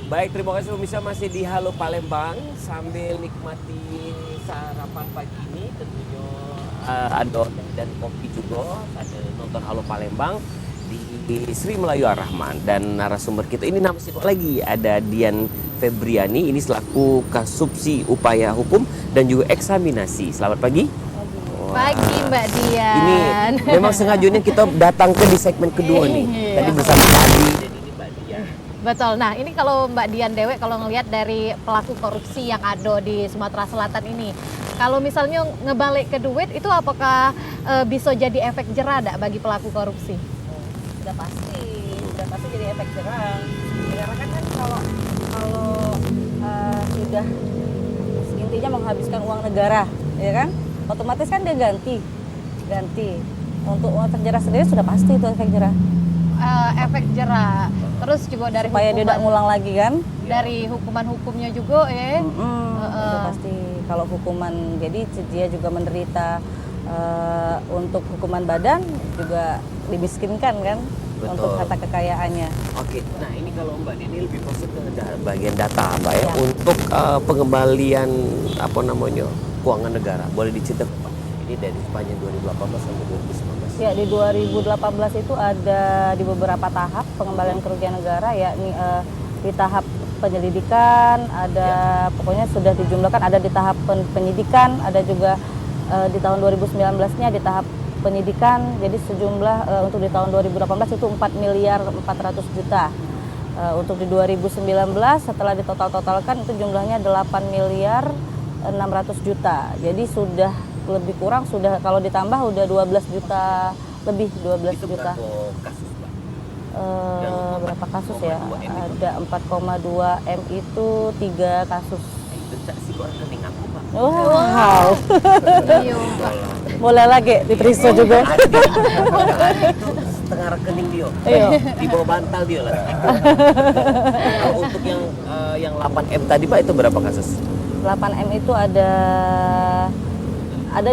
Baik, terima kasih pemirsa masih di Halo Palembang sambil nikmati sarapan pagi ini tentunya ada dan kopi juga sambil nonton Halo Palembang di Sri Melayu Ar-Rahman dan narasumber kita ini nama siapa lagi ada Dian Febriani ini selaku Kasubsi Upaya Hukum dan juga Eksaminasi. Selamat pagi. Pagi Mbak Dian. Ini memang sengajanya kita datangkan di segmen kedua nih. Tadi bersama Pak Adi dan ini Mbak Dian. Betul. Nah, ini kalau Mbak Dian Dewe kalau ngelihat dari pelaku korupsi yang ada di Sumatera Selatan ini, kalau misalnya ngebalik ke duit itu apakah bisa jadi efek jera bagi pelaku korupsi? Sudah pasti jadi efek jera. Karena kan kalau sudah intinya menghabiskan uang negara, ya kan? Otomatis kan dia ganti. Untuk efek jera sendiri sudah pasti itu efek jera. Efek jera. Terus juga dari Supaya dia tidak ngulang lagi kan? Dari hukuman-hukumnya juga Itu pasti. Kalau hukuman, jadi dia juga menderita untuk hukuman badan juga dimiskinkan kan? Betul. Untuk harta kekayaannya. Oke, nah ini kalau Mbak Dini lebih fokus ke bagian data Mbak ya, untuk pengembalian apa namanya keuangan negara. Boleh diceritakan Pak? Ini dari sepanjang 2018 sampai 2019. Ya, di 2018 itu ada di beberapa tahap pengembalian kerugian negara, yakni di tahap penyelidikan, ada pokoknya sudah dijumlahkan, ada di tahap penyidikan, ada juga di tahun 2019-nya di tahap penyidikan. Jadi sejumlah untuk di tahun 2018 itu 4 miliar 400 juta. Untuk di 2019 setelah ditotal-totalkan itu jumlahnya 8 miliar 600 juta. Jadi sudah lebih kurang, sudah kalau ditambah udah 12 juta lebih, 12 itu juta. berapa kasus Mbak? Berapa kasus ya? 4,2 M itu. Ada 4,2 M itu 3 kasus. Itu si rekening aku Pak. Wow. Iya, Mbak. Boleh lagi diperiksa juga. Itu setengah rekening dia. Iya. Di bawah bantal dia lah. Kalau untuk yang 8 M tadi Pak itu berapa kasus? 8M itu ada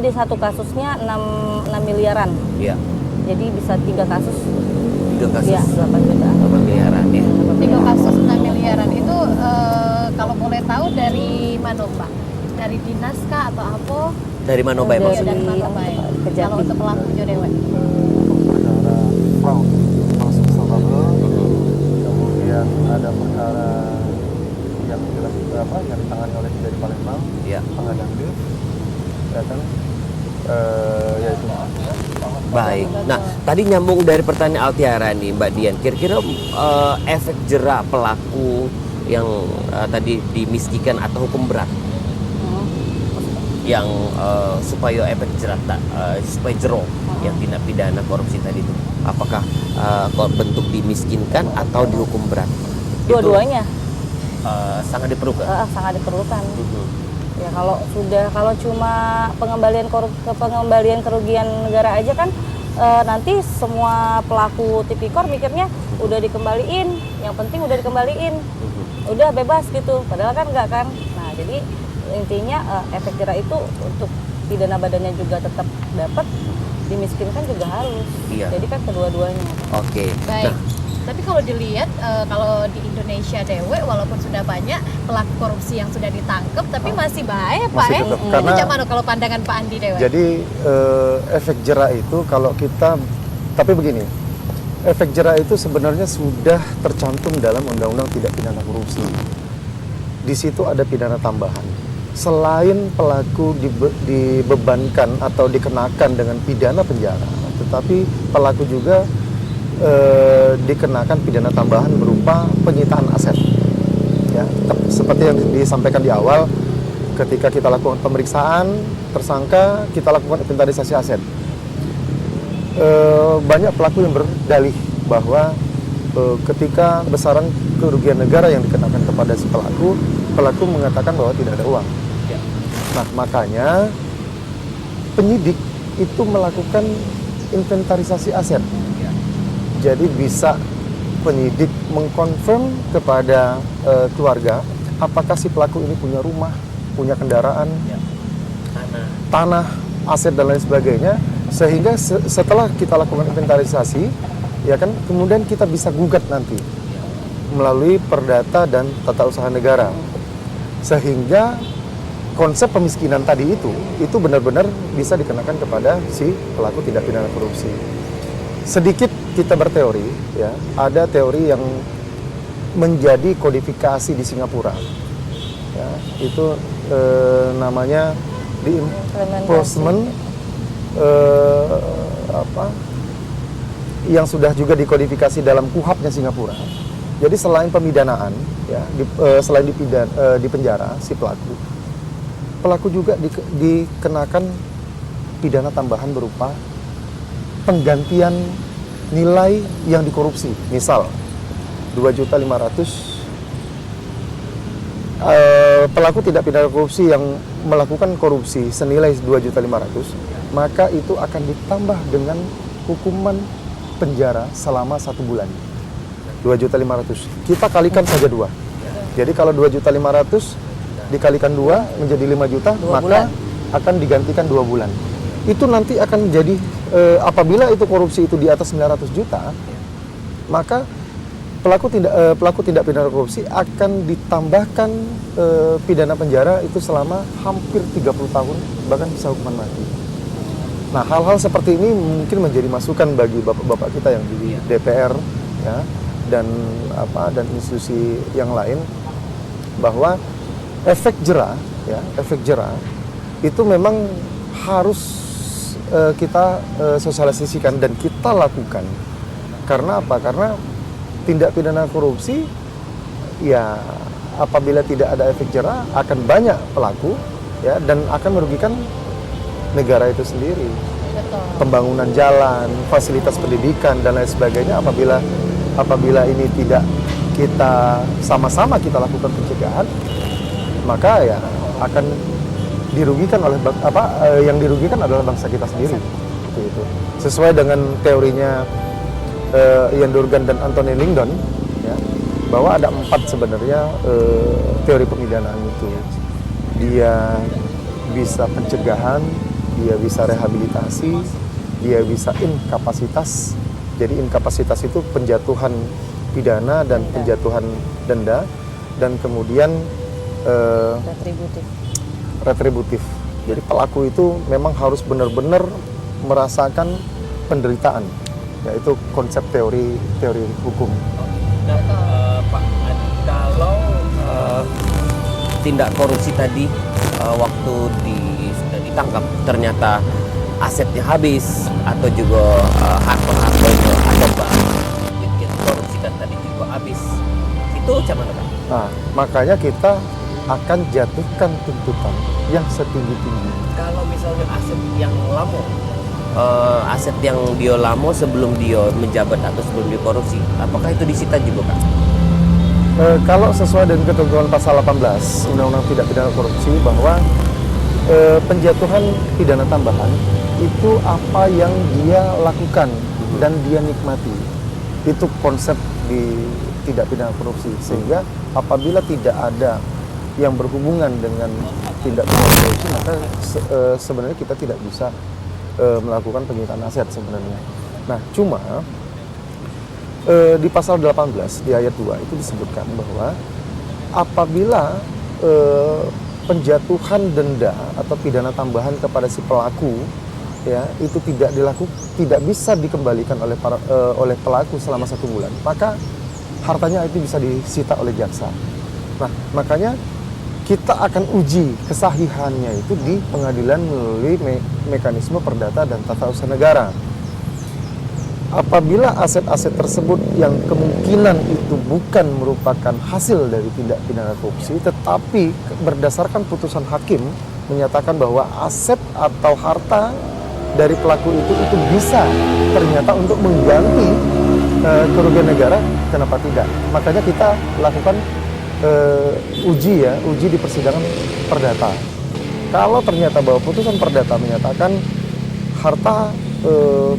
di satu kasusnya 6 miliaran. Iya. Jadi bisa 3 kasus. 3 kasus. Iya, 8 juta. 8 miliaran ya. 3 kasus 6 miliaran itu kalau boleh tahu dari mana Mbak? Dari dinas kah atau apa? Dari mana Mbak Dari- maksudnya? Dari mana Mbak? Kejati. Kalau untuk pelakunya Dewe. Perkara fraud masuk saldo, kemudian ada perkara yang yang ditangani oleh dari Palembang, Iya. pengadaan lift, ya kan, yaitu Baik. Nah, tadi nyambung dari pertanyaan Altiara nih Mbak Dian. Kira-kira efek jera pelaku yang tadi dimiskinkan atau hukum berat yang supaya efek jerat supaya jero yang tindak pidana korupsi tadi itu apakah bentuk dimiskinkan atau dihukum berat? Dua-duanya Itu, sangat diperlukan. sangat diperlukan. Ya kalau cuma pengembalian kerugian negara aja kan nanti semua pelaku tipikor mikirnya udah dikembaliin, yang penting udah dikembaliin, udah bebas gitu. Padahal kan enggak kan. Nah jadi intinya efek jera itu untuk pidana badannya juga tetap dapat, dimiskinkan juga harus. Iya. Jadi kan kedua-duanya. Oke. Baik. Nah, Tapi kalau dilihat kalau di Indonesia Dewe walaupun sudah banyak pelaku korupsi yang sudah ditangkap tapi masih baik Pak Masih tetap, karena- Itu gimana kalau pandangan Pak Andi Dewe? Jadi efek jera itu kalau kita, tapi begini, efek jera itu sebenarnya sudah tercantum dalam Undang-Undang Tindak Pidana Korupsi. Di situ ada pidana tambahan. Selain pelaku dibebankan atau dikenakan dengan pidana penjara, tetapi pelaku juga dikenakan pidana tambahan berupa penyitaan aset. Ya, seperti yang disampaikan di awal, ketika kita lakukan pemeriksaan tersangka, kita lakukan inventarisasi aset. Banyak pelaku yang berdalih bahwa ketika besaran kerugian negara yang dikenakan kepada si pelaku mengatakan bahwa tidak ada uang. Nah, makanya penyidik itu melakukan inventarisasi aset. Jadi bisa penyidik mengkonfirm kepada keluarga apakah si pelaku ini punya rumah, punya kendaraan, tanah, aset dan lain sebagainya, sehingga setelah kita lakukan inventarisasi, ya kan, kemudian kita bisa gugat nanti. melalui perdata dan tata usaha negara. Sehingga konsep pemiskinan tadi itu benar-benar bisa dikenakan kepada si pelaku tindak pidana korupsi. Sedikit kita berteori, ya, ada teori yang menjadi kodifikasi di Singapura, ya, itu namanya di enforcement yang sudah juga dikodifikasi dalam KUHAP-nya Singapura. Jadi selain pemidanaan, ya, selain di penjara si pelaku juga dikenakan pidana tambahan berupa penggantian nilai yang dikorupsi. Misal 2.500.000, pelaku tidak pidana korupsi yang melakukan korupsi senilai 2.500.000, maka itu akan ditambah dengan hukuman penjara selama 1 bulan. 2.500.000 kita kalikan saja 2. Jadi kalau 2.500.000 dikalikan 2 menjadi 5 juta, maka akan digantikan 2 bulan. Itu nanti akan jadi apabila itu korupsi itu di atas 900 juta, maka pelaku tindak pidana korupsi akan ditambahkan pidana penjara itu selama hampir 30 tahun, bahkan bisa hukuman mati. Nah, hal-hal seperti ini mungkin menjadi masukan bagi bapak-bapak kita yang di DPR, ya, dan institusi yang lain, bahwa efek jera itu memang harus kita sosialisasikan dan kita lakukan. Karena apa? Karena tindak pidana korupsi, ya, apabila tidak ada efek jera akan banyak pelaku, ya, dan akan merugikan negara itu sendiri. Betul. Pembangunan jalan, fasilitas pendidikan dan lain sebagainya, apabila ini tidak kita sama-sama kita lakukan pencegahan, maka ya akan dirugikan oleh yang dirugikan adalah bangsa kita sendiri. Itu. Sesuai dengan teorinya Ian Durgan dan Anthony Langdon, ya, bahwa ada 4 sebenarnya teori pemidanaan itu. Dia bisa pencegahan, dia bisa rehabilitasi, dia bisa inkapasitas. Jadi inkapasitas itu penjatuhan pidana dan penjatuhan denda, dan kemudian retributif. Jadi pelaku itu memang harus benar-benar merasakan penderitaan. Yaitu konsep teori hukum. Nah, Pak Adi, kalau tindak korupsi tadi waktu sudah ditangkap ternyata asetnya habis atau juga harta-harta itu ada duit korupsi dan tadi juga habis, itu macam mana, Pak? Nah, makanya kita akan jatuhkan tuntutan yang setinggi-tinggi. Kalau misalnya aset yang lama, aset yang dia lama sebelum dia menjabat atau sebelum dia korupsi, apakah itu disita juga, Pak? Kalau sesuai dengan ketentuan pasal 18 Undang-Undang Tindak Pidana Korupsi, bahwa penjatuhan pidana tambahan itu apa yang dia lakukan dan dia nikmati. Itu konsep di tindak pidana korupsi. Sehingga apabila tidak ada yang berhubungan dengan tindak pidana korupsi, maka sebenarnya kita tidak bisa melakukan penyitaan aset sebenarnya. Nah, cuma di pasal 18 di ayat 2 itu disebutkan bahwa apabila penjatuhan denda atau pidana tambahan kepada si pelaku, ya, itu tidak bisa dikembalikan oleh pelaku selama 1 bulan, maka hartanya itu bisa disita oleh jaksa. Nah, makanya kita akan uji kesahihannya itu di pengadilan melalui mekanisme perdata dan tata usaha negara. Apabila aset-aset tersebut yang kemungkinan itu bukan merupakan hasil dari tindak pidana korupsi, tetapi berdasarkan putusan hakim menyatakan bahwa aset atau harta dari pelaku itu bisa ternyata untuk mengganti kerugian negara, kenapa tidak? Makanya kita lakukan uji di persidangan perdata. Kalau ternyata bahwa putusan perdata menyatakan harta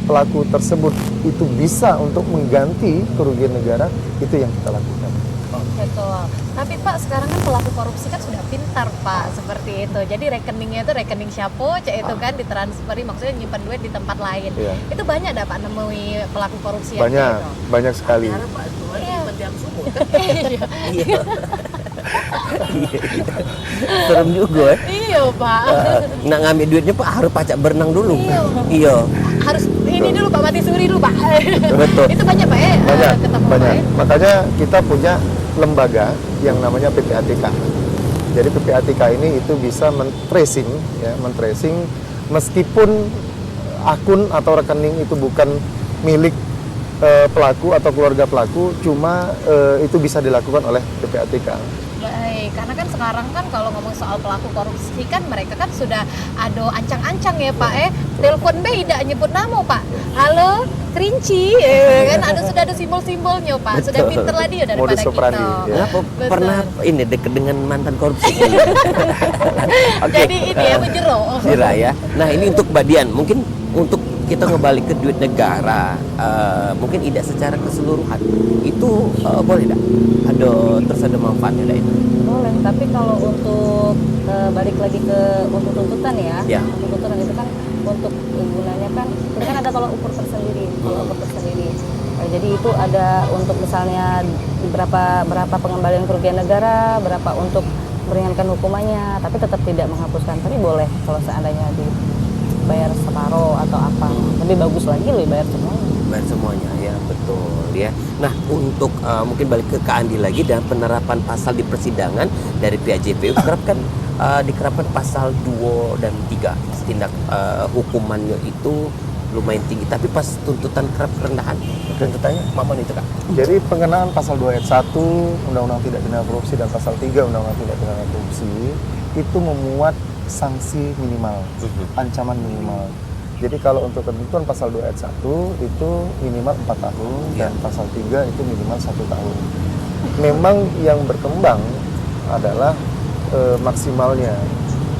pelaku tersebut itu bisa untuk mengganti kerugian negara, itu yang kita lakukan. Betul. Tapi Pak, sekarang kan pelaku korupsi kan sudah pintar Pak, seperti itu. Jadi rekeningnya itu rekening Syapo, itu kan ditransferi, maksudnya nyimpan duit di tempat lain. Iya. Itu banyak dah Pak nemui pelaku korupsi Banyak sekali. Karena Pak Tuhan Iya. yang sumur kan? Iya. Serem juga ya. Iya Pak. Nak ngambil duitnya Pak harus pacak berenang dulu. Iya. Iya. Harus ini dulu Pak, mati suri dulu Pak. Betul. Itu banyak Pak ya? Banyak, ketemu banyak. Pak ya? Makanya kita punya lembaga yang namanya PPATK. Jadi PPATK ini itu bisa men-tracing, ya, men-tracing meskipun akun atau rekening itu bukan milik pelaku atau keluarga pelaku, cuma itu bisa dilakukan oleh PPATK. Baik, karena kan sekarang kan kalau ngomong soal pelaku korupsi kan mereka kan sudah ada ancang-ancang ya Pak telepon beda nyebut nama Pak. Halo, Kerinci, kan sudah ada simbol-simbolnya Pak. Sudah Betul. pinter lah dia daripada Modus operandi, kita. ya. Kenapa Betul. pernah ini deket dengan mantan korupsi? Oke. Jadi ini ya menjero. Jera ya. Nah ini untuk Mbak Dian, mungkin untuk kita ngebalik ke duit negara, mungkin tidak secara keseluruhan, itu boleh tidak? Terus ada manfaatnya tidak itu? Boleh, tapi kalau untuk balik lagi ke untuk tuntutan ya, Ya. untuk tuntutan itu kan untuk gunanya kan, itu kan ada tolak ukur tersendiri, tolak ukur tersendiri. Jadi itu ada untuk misalnya berapa pengembalian kerugian negara, berapa untuk meringankan hukumannya, tapi tetap tidak menghapuskan. Tapi boleh kalau seandainya dibayar separuh atau apa, lebih bagus lagi lebih bayar semuanya. Bayar semuanya ya, betul ya. Nah untuk mungkin balik ke Andi lagi, dan penerapan pasal di persidangan dari pihak JPU diterapkan pasal 2 dan 3. Tindak hukumannya itu lumayan tinggi, tapi pas tuntutan kerap kerendahan, tuntutannya mana itu Kak? Jadi pengenaan pasal 2 ayat 1 Undang-Undang Tindak Pidana Korupsi dan pasal 3 Undang-Undang Tindak Pidana Korupsi itu memuat sanksi minimal, ancaman minimal. Jadi kalau untuk ketentuan pasal 2 ayat 1 itu minimal 4 tahun dan pasal 3 itu minimal 1 tahun. Memang yang berkembang adalah maksimalnya.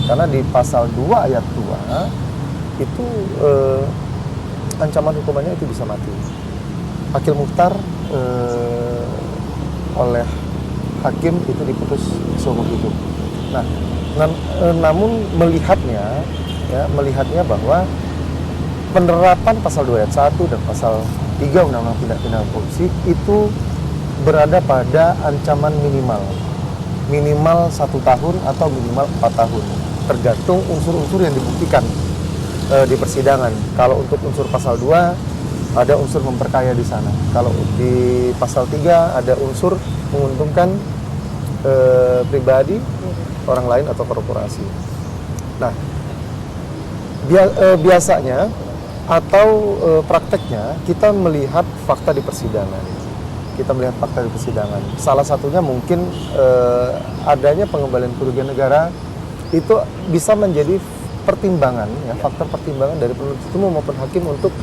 Karena di pasal 2 ayat 2 itu ancaman hukumannya itu bisa mati. Akil muhtar oleh hakim itu diputus seumur hidup. Nah, namun melihatnya bahwa penerapan pasal 2 ayat 1 dan pasal 3 Undang-Undang Tindak Pidana Korupsi itu berada pada ancaman minimal 1 tahun atau minimal 4 tahun, tergantung unsur-unsur yang dibuktikan di persidangan. Kalau untuk unsur pasal 2 ada unsur memperkaya di sana. Kalau di pasal 3 ada unsur menguntungkan pribadi, orang lain atau korporasi. Nah, biasanya atau prakteknya kita melihat fakta di persidangan. Salah satunya mungkin adanya pengembalian kerugian negara itu bisa menjadi pertimbangan, ya, faktor pertimbangan dari penuntut umum maupun hakim untuk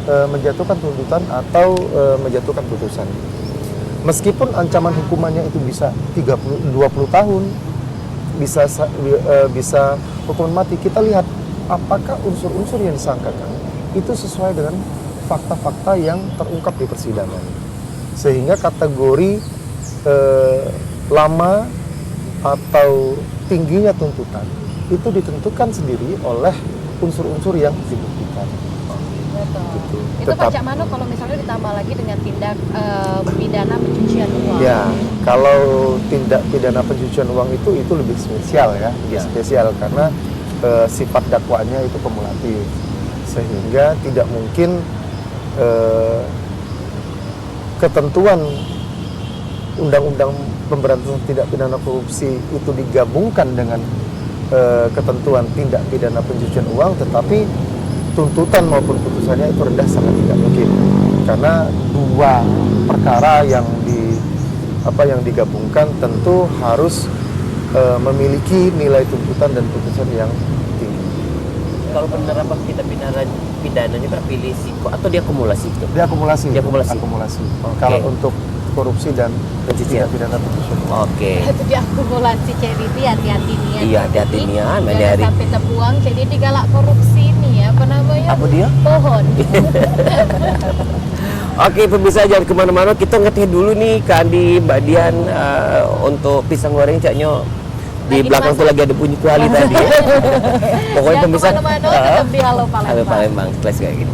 menjatuhkan tuntutan atau menjatuhkan putusan. Meskipun ancaman hukumannya itu bisa 20 tahun, bisa hukuman mati, kita lihat apakah unsur-unsur yang disangkakan itu sesuai dengan fakta-fakta yang terungkap di persidangan. Sehingga kategori lama atau tingginya tuntutan itu ditentukan sendiri oleh unsur-unsur yang dibuktikan. Betul. Gitu. Itu pajak mana kalau misalnya ditambah lagi dengan tindak pidana pencucian uang? Ya, kalau tindak pidana pencucian uang itu lebih spesial ya, spesial karena sifat dakwaannya itu kumulatif, sehingga tidak mungkin ketentuan Undang-Undang Pemberantasan Tindak Pidana Korupsi itu digabungkan dengan ketentuan tindak pidana pencucian uang, tetapi tuntutan maupun putusannya itu rendah, sangat tidak mungkin, karena dua perkara yang digabungkan tentu harus memiliki nilai tuntutan dan putusan yang tinggi. Kalau penerapan tindak pidananya berarti risiko atau dia akumulasi itu? Dia akumulasi. Okay. Kalau untuk korupsi dan pencucian pidana pencucian uang. Oke. Itu diakumulasi Ceriti, hati-hati nih ya. Iya, hati-hati nih ya, Jangan Meliari. sampai terbuang, jadi digalak korupsi nih ya, apa namanya? Apa dia? Pohon. Oke, pemirsa jangan kemana-mana, kita ngeteh dulu nih ke Andi, Mbak Dian, untuk pisang goreng caknya di Lagi belakang tuh dimasak. lagi ada bunyi kuali tadi. Pokoknya Jangan pemirsa kemana-mana, tetap di Halo Palembang. Halo Palembang, kelas kayak gini.